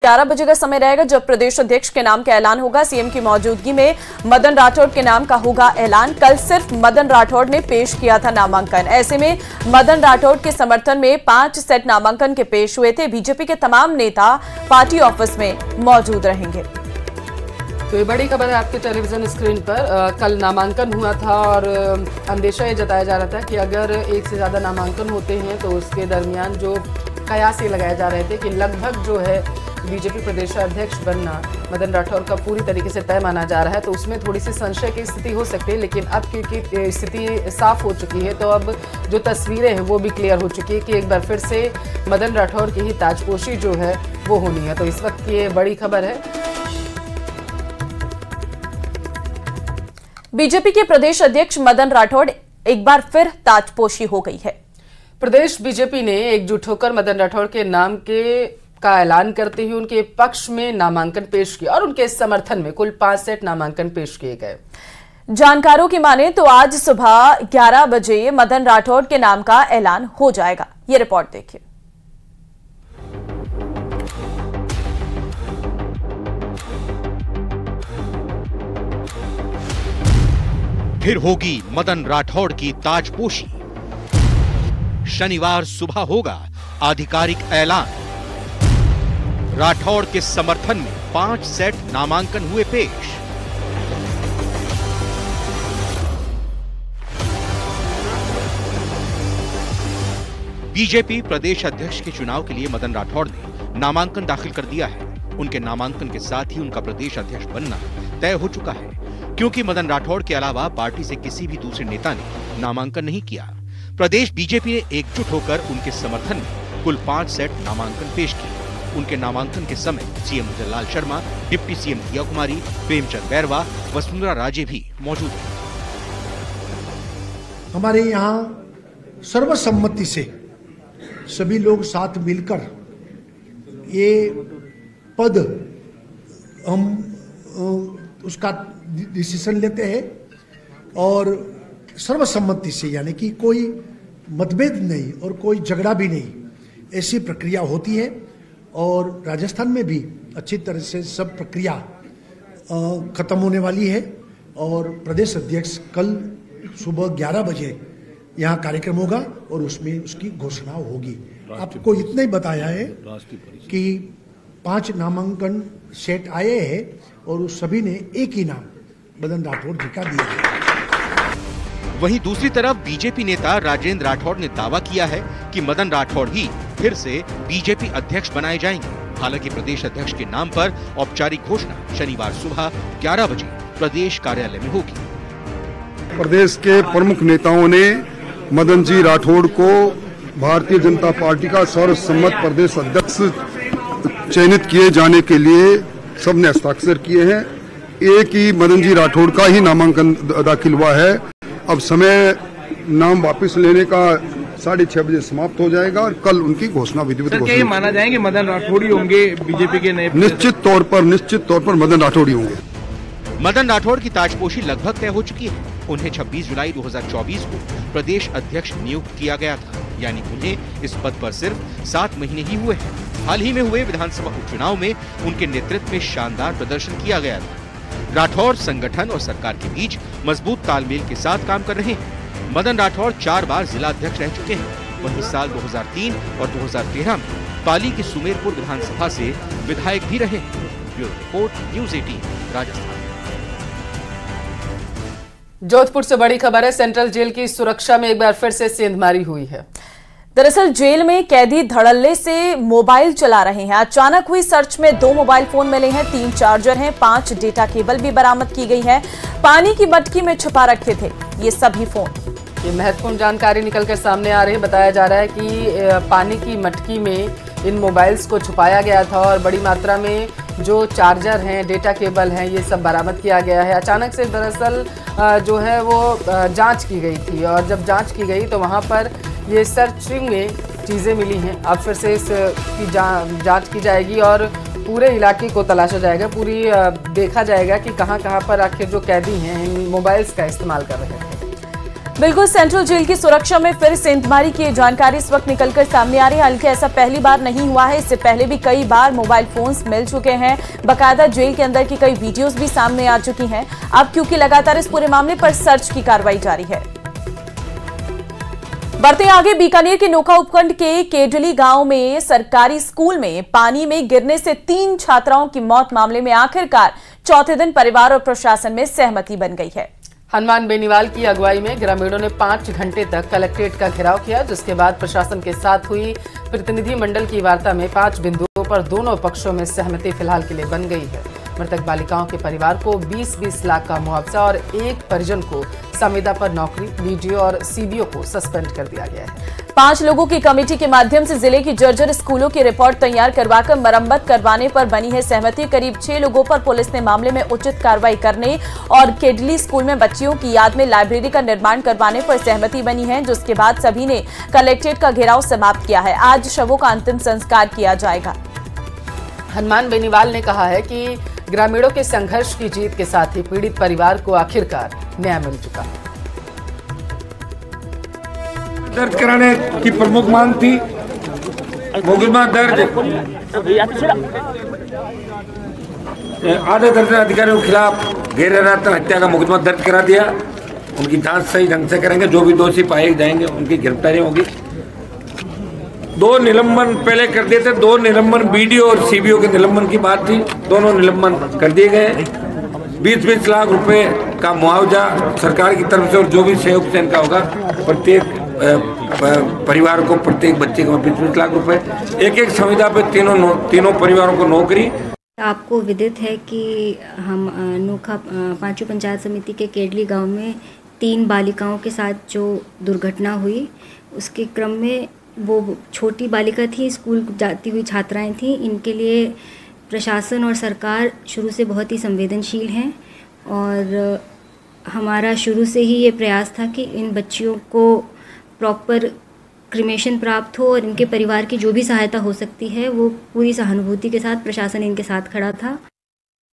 11 बजे का समय रहेगा जब प्रदेश अध्यक्ष के नाम का ऐलान होगा। सीएम की मौजूदगी में मदन राठौड़ के नाम का होगा ऐलान। कल सिर्फ मदन राठौड़ ने पेश किया था नामांकन। ऐसे में मदन राठौड़ के समर्थन में 5 सेट नामांकन के पेश हुए थे। बीजेपी के तमाम नेता पार्टी ऑफिस में मौजूद रहेंगे। तो ये बड़ी खबर है आपके टेलीविजन स्क्रीन पर। कल नामांकन हुआ था और अंदेशा ये जताया जा रहा था कि अगर एक से ज़्यादा नामांकन होते हैं तो उसके दरमियान जो कयास ये लगाए जा रहे थे कि लगभग जो है बीजेपी प्रदेश अध्यक्ष बनना मदन राठौड़ का पूरी तरीके से तय माना जा रहा है। तो उसमें थोड़ी सी संशय की स्थिति हो सकती है, लेकिन अब क्योंकि स्थिति साफ हो चुकी है तो अब जो तस्वीरें हैं वो भी क्लियर हो चुकी है कि एक बार फिर से मदन राठौड़ की ही ताजपोशी जो है वो होनी है। तो इस वक्त की ये बड़ी खबर है। बीजेपी के प्रदेश अध्यक्ष मदन राठौड़ एक बार फिर ताजपोशी हो गई है। प्रदेश बीजेपी ने एकजुट होकर मदन राठौड़ के नाम का ऐलान करते हुए उनके पक्ष में नामांकन पेश किया और उनके समर्थन में कुल 5 सेट नामांकन पेश किए गए। जानकारों की माने तो आज सुबह 11 बजे मदन राठौड़ के नाम का ऐलान हो जाएगा। ये रिपोर्ट देखिए। फिर होगी मदन राठौड़ की ताजपोशी। शनिवार सुबह होगा आधिकारिक ऐलान। राठौड़ के समर्थन में 5 सेट नामांकन हुए पेश। बीजेपी प्रदेश अध्यक्ष के चुनाव के लिए मदन राठौड़ ने नामांकन दाखिल कर दिया है। उनके नामांकन के साथ ही उनका प्रदेश अध्यक्ष बनना तय हो चुका है, क्योंकि मदन राठौड़ के अलावा पार्टी से किसी भी दूसरे नेता ने नामांकन नहीं किया। प्रदेश बीजेपी ने एकजुट होकर उनके समर्थन में कुल 5 सेट नामांकन पेश किए। उनके नामांकन के समय CM Jailal Sharma, deputy CM Diya Kumari, Premchand Bairwa, Vasundhara Raje भी मौजूद हैं। हमारे यहाँ सर्वसम्मति से सभी लोग साथ मिलकर ये पद हम उसका डिसीजन लेते हैं और सर्वसम्मति से, यानी कि कोई मतभेद नहीं और कोई झगड़ा भी नहीं, ऐसी प्रक्रिया होती है। और राजस्थान में भी अच्छी तरह से सब प्रक्रिया खत्म होने वाली है और प्रदेश अध्यक्ष कल सुबह 11 बजे यहाँ कार्यक्रम होगा और उसमें उसकी घोषणा होगी। आपको इतना ही बताया है कि 5 नामांकन सेट आए हैं और उस सभी ने एक ही नाम मदन राठौड़ जी का दिया है। वहीं दूसरी तरफ बीजेपी नेता राजेंद्र राठौड़ ने दावा किया है कि मदन राठौड़ ही फिर से बीजेपी अध्यक्ष बनाए जाएंगे। हालांकि प्रदेश अध्यक्ष के नाम पर औपचारिक घोषणा शनिवार सुबह 11 बजे प्रदेश कार्यालय में होगी। प्रदेश के प्रमुख नेताओं ने मदन जी राठौड़ को भारतीय जनता पार्टी का सर्वसम्मत प्रदेश अध्यक्ष चयनित किए जाने के लिए सबने हस्ताक्षर किए हैं। एक ही मदन जी राठौड़ का ही नामांकन दाखिल हुआ है। अब समय नाम वापस लेने का 6:30 बजे समाप्त हो जाएगा और कल उनकी घोषणा विधिवत घोषणा। ये माना जाएंगे मदन राठौड़ ही होंगे बीजेपी के नए? निश्चित तौर पर मदन राठौड़ ही होंगे। मदन राठौड़ की ताजपोशी लगभग तय हो चुकी है। उन्हें 26 जुलाई 2024 को प्रदेश अध्यक्ष नियुक्त किया गया था, यानी उन्हें इस पद पर सिर्फ 7 महीने ही हुए हैं। हाल ही में हुए विधानसभा उपचुनाव में उनके नेतृत्व में शानदार प्रदर्शन किया गया था। राठौड़ संगठन और सरकार के बीच मजबूत तालमेल के साथ काम कर रहे हैं। मदन राठौड़ 4 बार जिला अध्यक्ष रह चुके हैं। वहीं साल 2003 और 2013 में पाली की सुमेरपुर विधानसभा से विधायक भी रहे हैं। Bureau report, news 18 Rajasthan. Jodhpur से बड़ी खबर है। सेंट्रल जेल की सुरक्षा में एक बार फिर से सेंधमारी हुई है। दरअसल जेल में कैदी धड़ल्ले से मोबाइल चला रहे हैं। अचानक हुई सर्च में 2 मोबाइल फोन मिले हैं, 3 चार्जर हैं, 5 डेटा केबल भी बरामद की गई है। पानी की मटकी में छुपा रखे थे ये सभी फोन। ये महत्वपूर्ण जानकारी निकलकर सामने आ रही है। बताया जा रहा है कि पानी की मटकी में इन मोबाइल्स को छुपाया गया था और बड़ी मात्रा में जो चार्जर हैं, डेटा केबल हैं, ये सब बरामद किया गया है। अचानक से दरअसल जो है वो जांच की गई थी और जब जांच की गई तो वहाँ पर ये सर्चिंग में चीज़ें मिली हैं। अब फिर से इसकी जांच की जाएगी और पूरे इलाके को तलाशा जाएगा, पूरी देखा जाएगा कि कहाँ कहाँ पर आखिर जो कैदी हैं इन मोबाइल्स का इस्तेमाल कर रहे हैं। बिल्कुल सेंट्रल जेल की सुरक्षा में फिर सेंधमारी की जानकारी इस वक्त निकलकर सामने आ रही है। हालांकि ऐसा पहली बार नहीं हुआ है, इससे पहले भी कई बार मोबाइल फोन्स मिल चुके हैं। बाकायदा जेल के अंदर की कई वीडियोस भी सामने आ चुकी हैं। अब क्योंकि लगातार इस पूरे मामले पर सर्च की कार्रवाई जारी है। बढ़ते आगे, बीकानेर के नोखा उपखंड के केडली गांव में सरकारी स्कूल में पानी में गिरने से 3 छात्राओं की मौत मामले में आखिरकार चौथे दिन परिवार और प्रशासन में सहमति बन गई है। हनुमान बेनीवाल की अगुवाई में ग्रामीणों ने 5 घंटे तक कलेक्ट्रेट का घेराव किया, जिसके बाद प्रशासन के साथ हुई प्रतिनिधि मंडल की वार्ता में 5 बिंदुओं पर दोनों पक्षों में सहमति फिलहाल के लिए बन गई है। मृतक बालिकाओं के परिवार को 20-20 लाख का मुआवजा और एक परिजन को संविदा पर नौकरी, वीडियो और सीबीओ को सस्पेंड कर दिया गया है। 5 लोगों की कमेटी के माध्यम से जिले की जर्जर स्कूलों की रिपोर्ट तैयार करवाकर मरम्मत करवाने पर बनी है सहमति। करीब 6 लोगों पर पुलिस ने मामले में उचित कार्रवाई करने और केडली स्कूल में बच्चियों की याद में लाइब्रेरी का निर्माण करवाने पर सहमति बनी है, जिसके बाद सभी ने कलेक्ट्रेट का घेराव समाप्त किया है। आज शवों का अंतिम संस्कार किया जाएगा। हनुमान बेनीवाल ने कहा है कि ग्रामीणों के संघर्ष की जीत के साथ ही पीड़ित परिवार को आखिरकार न्याय मिल चुका। दर्ज कराने की प्रमुख मांग थी। मुकदमा दर्ज आधे दर्जन अधिकारियों के खिलाफ गैर इरादतन हत्या का मुकदमा दर्ज करा दिया। उनकी जांच सही ढंग से करेंगे, जो भी दोषी पाए जाएंगे उनकी गिरफ्तारी होगी। 2 निलंबन पहले कर दिए थे, 2 निलंबन बीडीओ और सीबीओ के निलंबन की बात थी, दोनों निलंबन कर दिए गए। 20-20 लाख रुपए का मुआवजा सरकार की तरफ से और जो भी सहयोग से इनका होगा प्रत्येक परिवार को, प्रत्येक बच्चे को 20-20 लाख रुपए, एक संविदा पे तीनों परिवारों को नौकरी। आपको विदित है कि हम नोखा पांचू पंचायत समिति के केडली गांव में 3 बालिकाओं के साथ जो दुर्घटना हुई, उसके क्रम में वो छोटी बालिका थी, स्कूल जाती हुई छात्राएं थीं। इनके लिए प्रशासन और सरकार शुरू से बहुत ही संवेदनशील हैं और हमारा शुरू से ही ये प्रयास था कि इन बच्चियों को प्रॉपर क्रिमेशन प्राप्त हो और इनके परिवार की जो भी सहायता हो सकती है वो पूरी सहानुभूति के साथ प्रशासन इनके साथ खड़ा था।